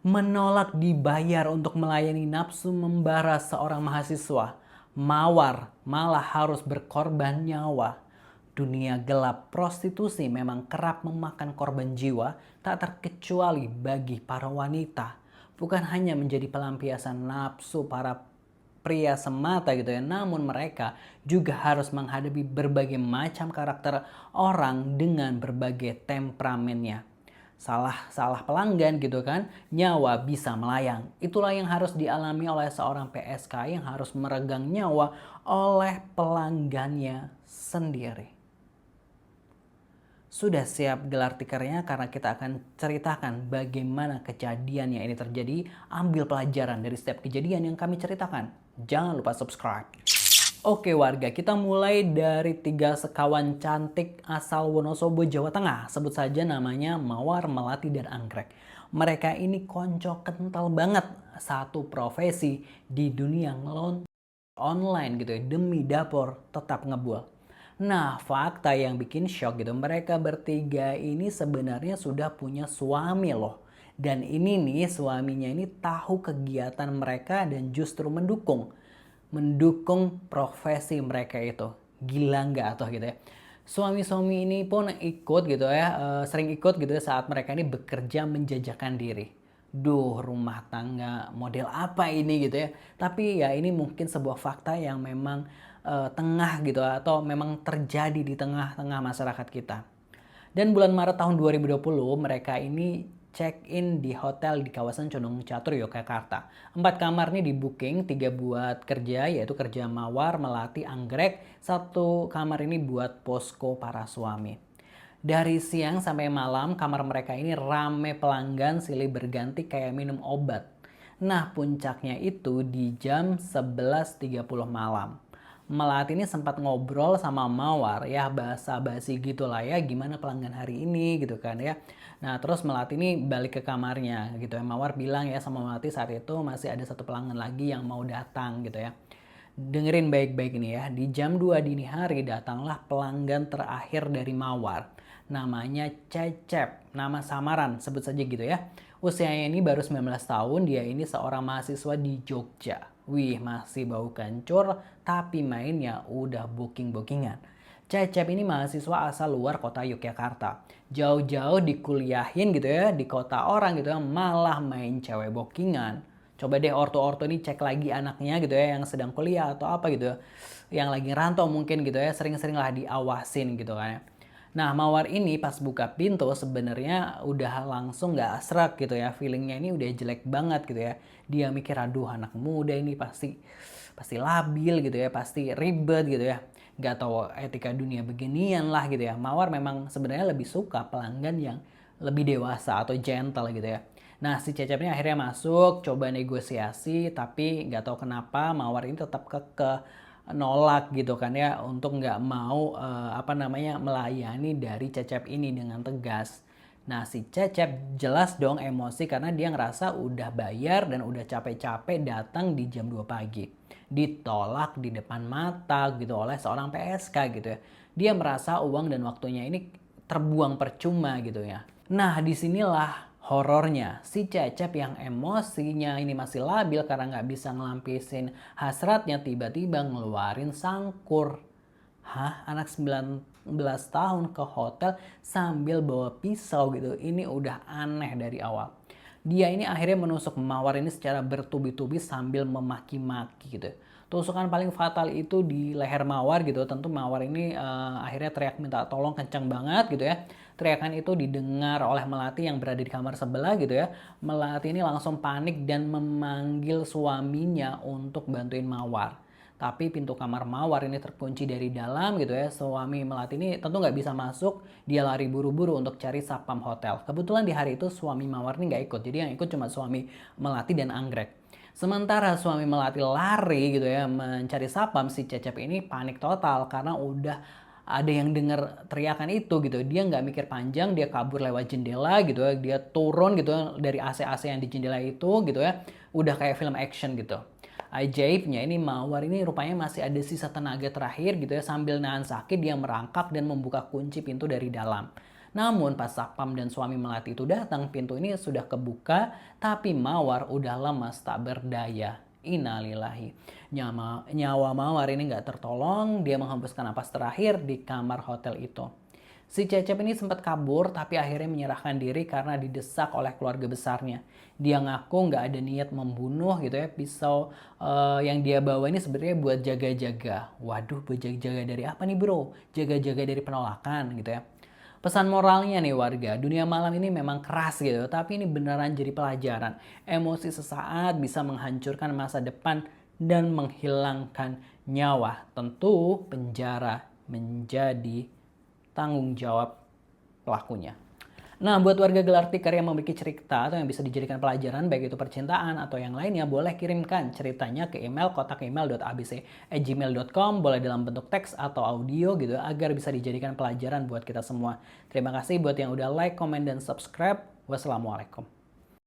Menolak dibayar untuk melayani nafsu membara seorang mahasiswa. Mawar malah harus berkorban nyawa. Dunia gelap prostitusi memang kerap memakan korban jiwa, tak terkecuali bagi para wanita. Bukan hanya menjadi pelampiasan nafsu para pria semata gitu ya, namun mereka juga harus menghadapi berbagai macam karakter orang dengan berbagai temperamennya. Salah pelanggan gitu kan, nyawa bisa melayang. Itulah yang harus dialami oleh seorang PSK yang harus meregang nyawa oleh pelanggannya sendiri. Sudah siap gelar tikernya karena kita akan ceritakan bagaimana kejadian yang ini terjadi. Ambil pelajaran dari setiap kejadian yang kami ceritakan. Jangan lupa subscribe. Oke warga, kita mulai dari 3 sekawan cantik asal Wonosobo, Jawa Tengah. Sebut saja namanya Mawar, Melati, dan Anggrek. Mereka ini konco kental banget. Satu profesi di dunia ngelon online gitu ya, demi dapur tetap ngebul. Nah, fakta yang bikin shock gitu, mereka bertiga ini sebenarnya sudah punya suami loh. Dan ini nih, suaminya ini tahu kegiatan mereka dan justru mendukung profesi mereka itu. Gila nggak atau gitu ya. Suami-suami ini pun ikut gitu ya, sering ikut gitu ya saat mereka ini bekerja menjajakan diri. Duh, rumah tangga model apa ini gitu ya. Tapi ya ini mungkin sebuah fakta yang memang tengah gitu atau memang terjadi di tengah-tengah masyarakat kita. Dan bulan Maret tahun 2020 mereka ini check-in di hotel di kawasan Condong Catur, Yogyakarta. 4 kamar nih di booking, 3 buat kerja yaitu kerja Mawar, Melati, Anggrek. 1 kamar ini buat posko para suami. Dari siang sampai malam kamar mereka ini rame pelanggan silih berganti kayak minum obat. Nah puncaknya itu di jam 11.30 malam. Melati ini sempat ngobrol sama Mawar ya, basa-basi gitulah ya, gimana pelanggan hari ini gitu kan ya. Nah terus Melati ini balik ke kamarnya gitu ya. Mawar bilang ya sama Melati saat itu masih ada 1 pelanggan lagi yang mau datang gitu ya. Dengerin baik-baik ini ya, di jam 2 dini hari datanglah pelanggan terakhir dari Mawar. Namanya Cecep, nama samaran sebut saja gitu ya. Usianya ini baru 19 tahun, dia ini seorang mahasiswa di Jogja. Wih, masih bau kencur, tapi mainnya udah booking-bookingan. Cecep ini mahasiswa asal luar kota Yogyakarta. Jauh-jauh dikuliahin gitu ya, di kota orang gitu ya, malah main cewek bookingan. Coba deh ortu-ortu ini cek lagi anaknya gitu ya, yang sedang kuliah atau apa gitu ya. Yang lagi rantau mungkin gitu ya, sering-sering lah diawasin gitu kan ya. Nah, Mawar ini pas buka pintu sebenarnya udah langsung nggak serak gitu ya. Feelingnya ini udah jelek banget gitu ya. Dia mikir aduh anak muda ini pasti labil gitu ya, pasti ribet gitu ya. Nggak tahu etika dunia beginian lah gitu ya. Mawar memang sebenarnya lebih suka pelanggan yang lebih dewasa atau gentle gitu ya. Nah, si Cecep ini akhirnya masuk, coba negosiasi, tapi nggak tahu kenapa Mawar ini tetap kekeh nolak gitu kan ya untuk nggak mau melayani dari Cecep ini dengan tegas. Nah si Cecep jelas dong emosi karena dia ngerasa udah bayar dan udah capek-capek datang di jam 2 pagi. Ditolak di depan mata gitu oleh seorang PSK gitu ya. Dia merasa uang dan waktunya ini terbuang percuma gitu ya. Nah disinilah horornya, si Cecep yang emosinya ini masih labil karena nggak bisa ngelampisin hasratnya tiba-tiba ngeluarin sangkur. Hah? Anak 19 tahun ke hotel sambil bawa pisau gitu. Ini udah aneh dari awal. Dia ini akhirnya menusuk Mawar ini secara bertubi-tubi sambil memaki-maki gitu. Tusukan paling fatal itu di leher Mawar gitu. Tentu Mawar ini akhirnya teriak minta tolong kencang banget gitu ya. Teriakan itu didengar oleh Melati yang berada di kamar sebelah gitu ya. Melati ini langsung panik dan memanggil suaminya untuk bantuin Mawar. Tapi pintu kamar Mawar ini terkunci dari dalam gitu ya. Suami Melati ini tentu nggak bisa masuk. Dia lari buru-buru untuk cari satpam hotel. Kebetulan di hari itu suami Mawar ini nggak ikut. Jadi yang ikut cuma suami Melati dan Anggrek. Sementara suami Melati lari gitu ya mencari satpam, si Cecep ini panik total karena udah ada yang dengar teriakan itu gitu. Dia nggak mikir panjang, dia kabur lewat jendela gitu ya. Dia turun gitu ya dari AC-AC yang di jendela itu gitu ya. Udah kayak film action gitu. Ajaibnya ini Mawar ini rupanya masih ada sisa tenaga terakhir gitu ya, sambil nahan sakit dia merangkak dan membuka kunci pintu dari dalam. Namun pas Satpam dan suami melati itu datang, pintu ini sudah kebuka, tapi Mawar udah lemas tak berdaya. Innalillahi. Nyawa Mawar ini nggak tertolong, dia menghembuskan napas terakhir di kamar hotel itu. Si Cecep ini sempat kabur tapi akhirnya menyerahkan diri karena didesak oleh keluarga besarnya. Dia ngaku nggak ada niat membunuh gitu ya. Pisau yang dia bawa ini sebenarnya buat jaga-jaga. Waduh, buat jaga-jaga dari apa nih bro? Jaga-jaga dari penolakan gitu ya. Pesan moralnya nih warga, dunia malam ini memang keras gitu, tapi ini beneran jadi pelajaran. Emosi sesaat bisa menghancurkan masa depan dan menghilangkan nyawa. Tentu penjara menjadi tanggung jawab pelakunya. Nah, buat warga Gelar Tikar yang memiliki cerita atau yang bisa dijadikan pelajaran, baik itu percintaan atau yang lainnya, boleh kirimkan ceritanya ke email kotakemail.abc@gmail.com, boleh dalam bentuk teks atau audio gitu, agar bisa dijadikan pelajaran buat kita semua. Terima kasih buat yang udah like, komen, dan subscribe. Wassalamualaikum.